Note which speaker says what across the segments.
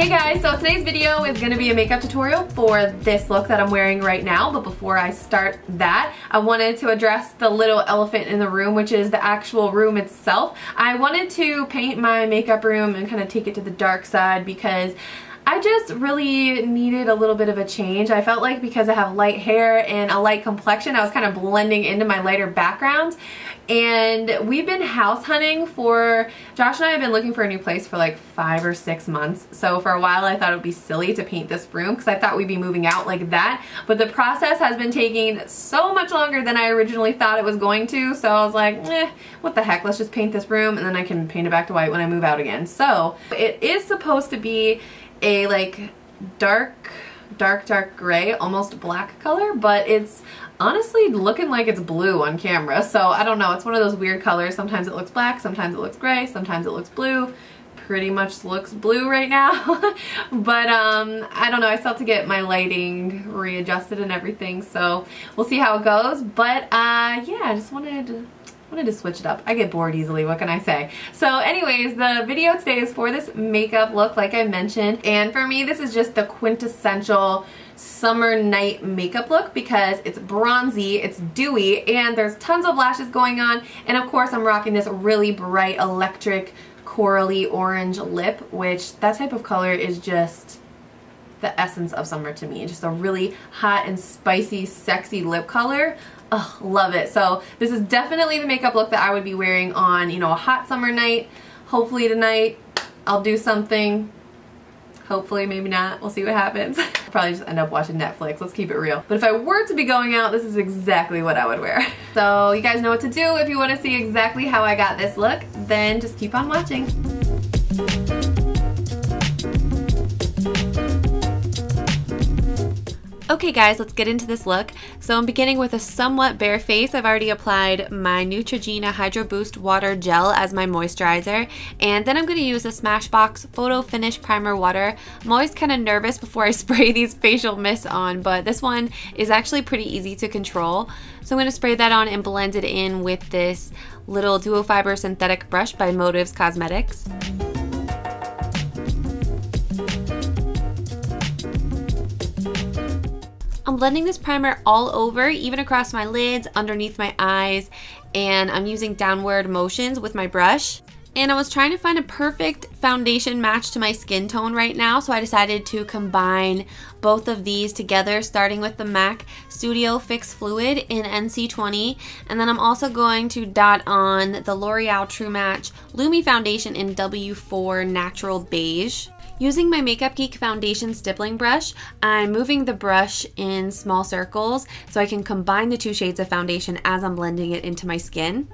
Speaker 1: Hey guys, so today's video is going to be a makeup tutorial for this look that I'm wearing right now, but before I start that, I wanted to address the little elephant in the room, which is the actual room itself. I wanted to paint my makeup room and kind of take it to the dark side because I just really needed a little bit of a change. I felt like because I have light hair and a light complexion, I was kind of blending into my lighter background. And we've been house hunting for, Josh and I have been looking for a new place for like 5 or 6 months. So for a while I thought it would be silly to paint this room because I thought we'd be moving out like that. But the process has been taking so much longer than I originally thought it was going to. So I was like, what the heck, let's just paint this room and then I can paint it back to white when I move out again. So it is supposed to be a like dark gray, almost black color, but it's honestly looking like it's blue on camera. So I don't know, it's one of those weird colors. Sometimes it looks black, sometimes it looks gray, sometimes it looks blue. Pretty much looks blue right now. But I don't know, I still have to get my lighting readjusted and everything, so we'll see how it goes. But yeah, I just wanted to switch it up. I get bored easily, what can I say? So anyways, the video today is for this makeup look like I mentioned, and for me this is just the quintessential summer night makeup look because it's bronzy, it's dewy, and there's tons of lashes going on, and of course I'm rocking this really bright electric corally orange lip, which that type of color is just the essence of summer to me. Just a really hot and spicy, sexy lip color. Oh, love it. So this is definitely the makeup look that I would be wearing on, you know, a hot summer night. Hopefully tonight I'll do something. Hopefully, maybe not. We'll see what happens. I'll probably just end up watching Netflix. Let's keep it real. But if I were to be going out, this is exactly what I would wear. So you guys know what to do. If you want to see exactly how I got this look, then just keep on watching. Okay guys, let's get into this look. So I'm beginning with a somewhat bare face. I've already applied my Neutrogena Hydro Boost Water Gel as my moisturizer, and then I'm going to use the Smashbox Photo Finish Primer Water. I'm always kind of nervous before I spray these facial mists on, but this one is actually pretty easy to control. So I'm going to spray that on and blend it in with this little duo fiber synthetic brush by MSF Cosmetics. I'm blending this primer all over, even across my lids, underneath my eyes, and I'm using downward motions with my brush. And I was trying to find a perfect foundation match to my skin tone right now, so I decided to combine both of these together, starting with the MAC Studio Fix Fluid in NC20, and then I'm also going to dot on the Loreal True Match Lumi Foundation in W4 Natural Beige. Using my Makeup Geek foundation stippling brush, I'm moving the brush in small circles so I can combine the two shades of foundation as I'm blending it into my skin.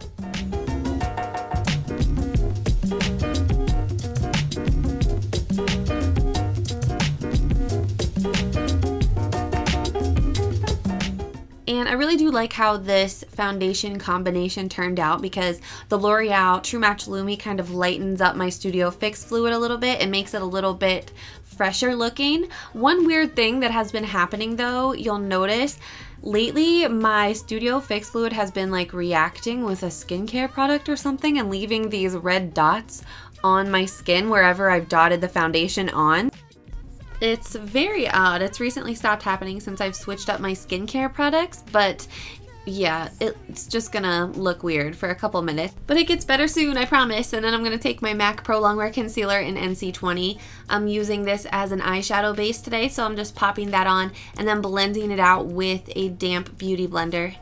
Speaker 1: And I really do like how this foundation combination turned out because the L'Oreal True Match Lumi kind of lightens up my Studio Fix fluid a little bit and makes it a little bit fresher looking. One weird thing that has been happening though, you'll notice, lately my Studio Fix fluid has been like reacting with a skincare product or something and leaving these red dots on my skin wherever I've dotted the foundation on. It's very odd. It's recently stopped happening since I've switched up my skincare products, but yeah, it's just gonna look weird for a couple minutes. But it gets better soon, I promise. And then I'm gonna take my MAC Pro Longwear Concealer in NC20. I'm using this as an eyeshadow base today, so I'm just popping that on and then blending it out with a damp beauty blender.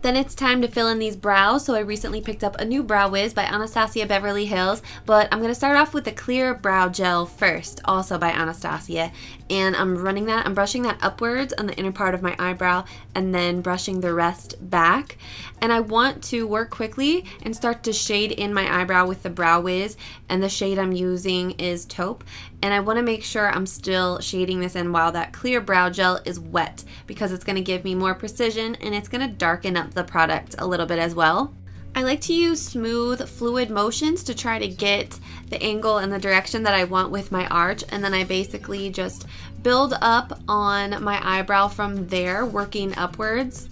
Speaker 1: Then it's time to fill in these brows, so I recently picked up a new Brow Wiz by Anastasia Beverly Hills, but I'm going to start off with the clear brow gel first, also by Anastasia, and I'm brushing that upwards on the inner part of my eyebrow and then brushing the rest back. And I want to work quickly and start to shade in my eyebrow with the Brow Wiz, and the shade I'm using is Taupe. And I want to make sure I'm still shading this in while that clear brow gel is wet because it's going to give me more precision and it's going to darken up the product a little bit as well. I like to use smooth fluid motions to try to get the angle and the direction that I want with my arch, and then I basically just build up on my eyebrow from there, working upwards.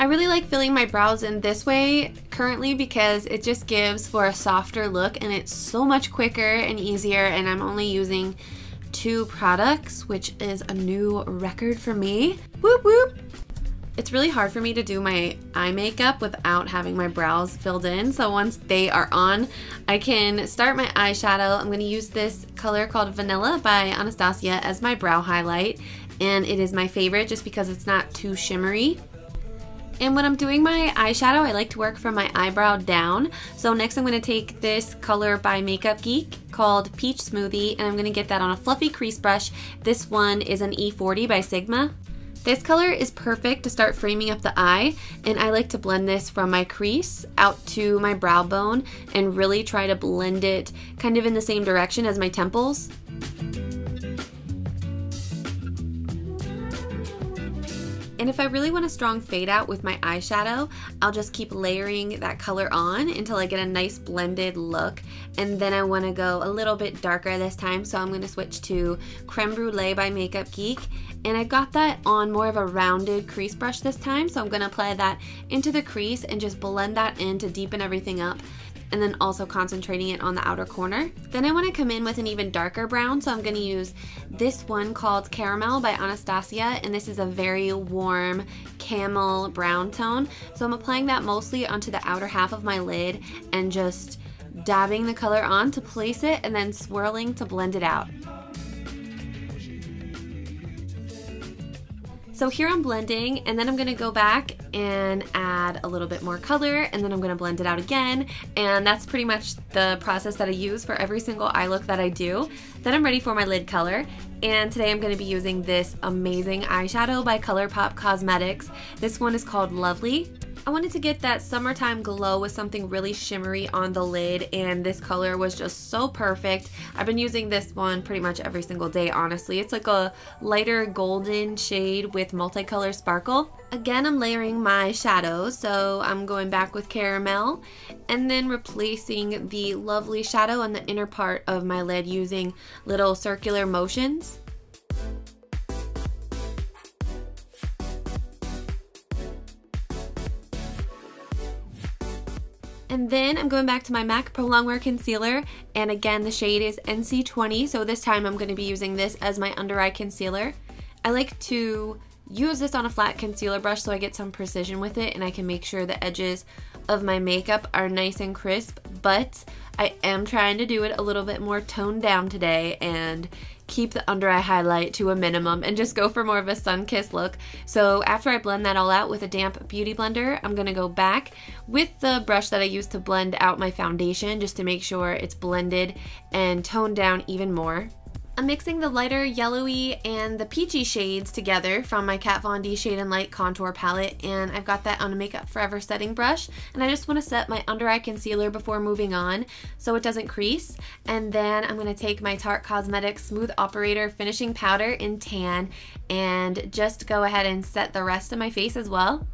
Speaker 1: I really like filling my brows in this way currently because it just gives for a softer look and it's so much quicker and easier, and I'm only using 2 products, which is a new record for me. Whoop whoop! It's really hard for me to do my eye makeup without having my brows filled in, so once they are on, I can start my eyeshadow. I'm going to use this color called Vanilla by Anastasia as my brow highlight, and it is my favorite just because it's not too shimmery. And when I'm doing my eyeshadow, I like to work from my eyebrow down. So next I'm going to take this color by Makeup Geek called Peach Smoothie, and I'm going to get that on a fluffy crease brush. This one is an E40 by Sigma. This color is perfect to start framing up the eye, and I like to blend this from my crease out to my brow bone and really try to blend it kind of in the same direction as my temples. And if I really want a strong fade out with my eyeshadow, I'll just keep layering that color on until I get a nice blended look. And then I want to go a little bit darker this time, so I'm going to switch to Creme Brulee by Makeup Geek. And I've got that on more of a rounded crease brush this time, so I'm going to apply that into the crease and just blend that in to deepen everything up, and then also concentrating it on the outer corner. Then I want to come in with an even darker brown, so I'm going to use this one called Caramel by Anastasia, and this is a very warm camel brown tone. So I'm applying that mostly onto the outer half of my lid and just dabbing the color on to place it and then swirling to blend it out. So here I'm blending, and then I'm going to go back and add a little bit more color, and then I'm going to blend it out again, and that's pretty much the process that I use for every single eye look that I do. Then I'm ready for my lid color, and today I'm going to be using this amazing eyeshadow by ColourPop Cosmetics. This one is called Lovely. I wanted to get that summertime glow with something really shimmery on the lid, and this color was just so perfect. I've been using this one pretty much every single day, honestly. It's like a lighter golden shade with multicolor sparkle. Again, I'm layering my shadows, so I'm going back with Caramel and then replacing the Lovely shadow on the inner part of my lid using little circular motions. And then I'm going back to my MAC Pro Longwear Concealer, and again the shade is NC20, so this time I'm going to be using this as my under eye concealer. I like to use this on a flat concealer brush so I get some precision with it and I can make sure the edges of my makeup are nice and crisp, but I am trying to do it a little bit more toned down today and keep the under eye highlight to a minimum and just go for more of a sun-kissed look. So after I blend that all out with a damp beauty blender, I'm going to go back with the brush that I used to blend out my foundation just to make sure it's blended and toned down even more. I'm mixing the lighter yellowy and the peachy shades together from my Kat Von D Shade and Light Contour Palette, and I've got that on a Makeup Forever setting brush, and I just want to set my under eye concealer before moving on so it doesn't crease. And then I'm going to take my Tarte Cosmetics Smooth Operator Finishing Powder in Tan and just go ahead and set the rest of my face as well.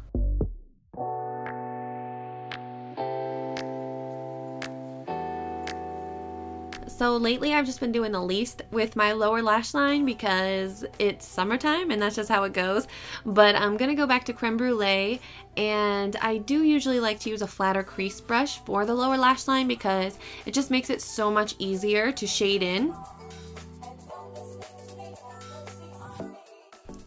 Speaker 1: So lately I've just been doing the least with my lower lash line because it's summertime and that's just how it goes. But I'm going to go back to Creme Brulee, and I do usually like to use a flatter crease brush for the lower lash line because it just makes it so much easier to shade in.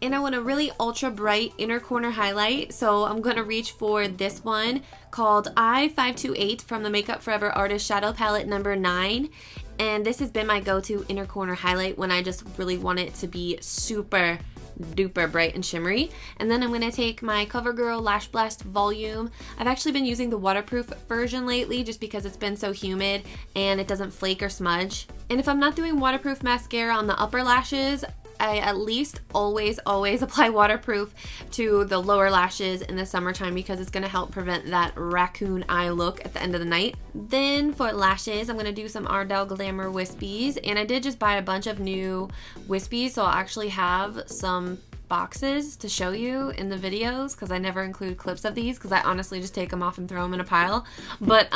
Speaker 1: And I want a really ultra bright inner corner highlight, so I'm going to reach for this one called I528 from the Makeup Forever Artist Shadow Palette number 9. And this has been my go-to inner corner highlight when I just really want it to be super duper bright and shimmery. And then I'm going to take my CoverGirl Lashblast Volume. I've actually been using the waterproof version lately just because it's been so humid and it doesn't flake or smudge. And if I'm not doing waterproof mascara on the upper lashes, I at least always apply waterproof to the lower lashes in the summertime because it's going to help prevent that raccoon eye look at the end of the night. Then for lashes, I'm going to do some Ardell Glamour Wispies, and I did just buy a bunch of new Wispies, so I'll actually have some boxes to show you in the videos because I never include clips of these because I honestly just take them off and throw them in a pile. But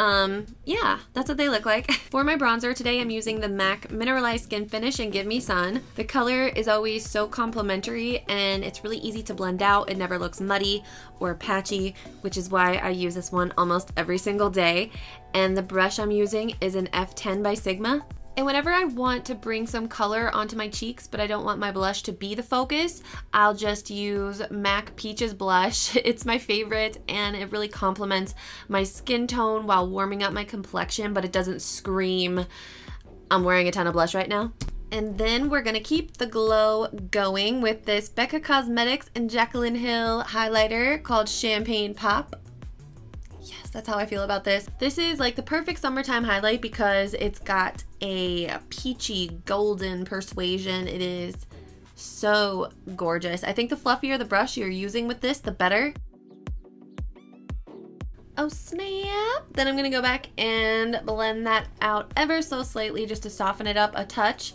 Speaker 1: yeah, that's what they look like. For my bronzer today, I'm using the MAC Mineralized Skin Finish in Give Me Sun. The color is always so complimentary and it's really easy to blend out. It never looks muddy or patchy, which is why I use this one almost every single day. And the brush I'm using is an F10 by Sigma. And whenever I want to bring some color onto my cheeks, but I don't want my blush to be the focus, I'll just use MAC Peaches blush. It's my favorite and it really complements my skin tone while warming up my complexion, but it doesn't scream, I'm wearing a ton of blush right now. And then we're gonna keep the glow going with this BH Cosmetics and Jaclyn Hill highlighter called Champagne Pop. That's how I feel about this. This is like the perfect summertime highlight because it's got a peachy golden persuasion. It is so gorgeous. I think the fluffier the brush you're using with this, the better. Oh snap! Then I'm gonna go back and blend that out ever so slightly just to soften it up a touch.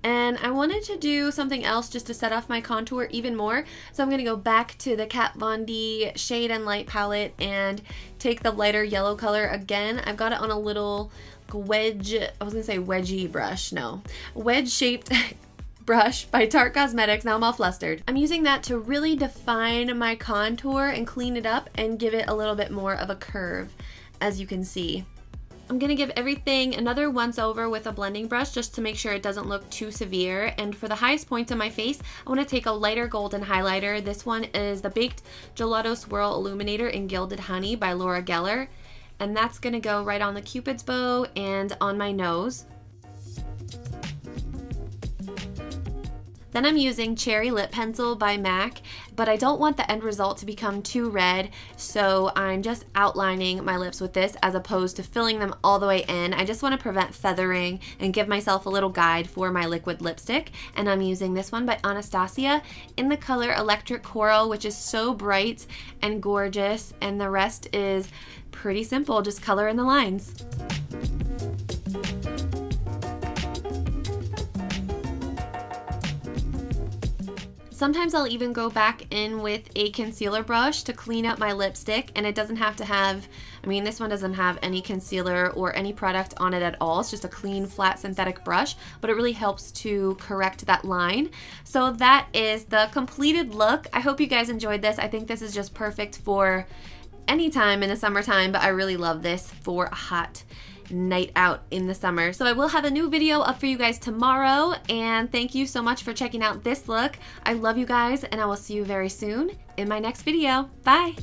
Speaker 1: And I wanted to do something else just to set off my contour even more. So I'm gonna go back to the Kat Von D Shade and Light palette and take the lighter yellow color again. I've got it on a little wedge, I was gonna say wedgie brush, no. Wedge shaped brush by Tarte Cosmetics. Now I'm all flustered. I'm using that to really define my contour and clean it up and give it a little bit more of a curve, as you can see. I'm gonna give everything another once over with a blending brush just to make sure it doesn't look too severe. And for the highest points on my face, I wanna take a lighter golden highlighter. This one is the Baked Gelato Swirl Illuminator in Gilded Honey by Laura Gellar. And that's gonna go right on the Cupid's bow and on my nose. Then I'm using Cherry Lip Pencil by MAC, but I don't want the end result to become too red, so I'm just outlining my lips with this as opposed to filling them all the way in. I just want to prevent feathering and give myself a little guide for my liquid lipstick, and I'm using this one by Anastasia in the color Electric Coral, which is so bright and gorgeous, and the rest is pretty simple, just color in the lines. Sometimes I'll even go back in with a concealer brush to clean up my lipstick, and it doesn't have to have, I mean, this one doesn't have any concealer or any product on it at all. It's just a clean, flat synthetic brush, but it really helps to correct that line. So that is the completed look. I hope you guys enjoyed this. I think this is just perfect for any time in the summertime, but I really love this for a hot night out in the summer. So I will have a new video up for you guys tomorrow, and thank you so much for checking out this look. I love you guys, and I will see you very soon in my next video. Bye!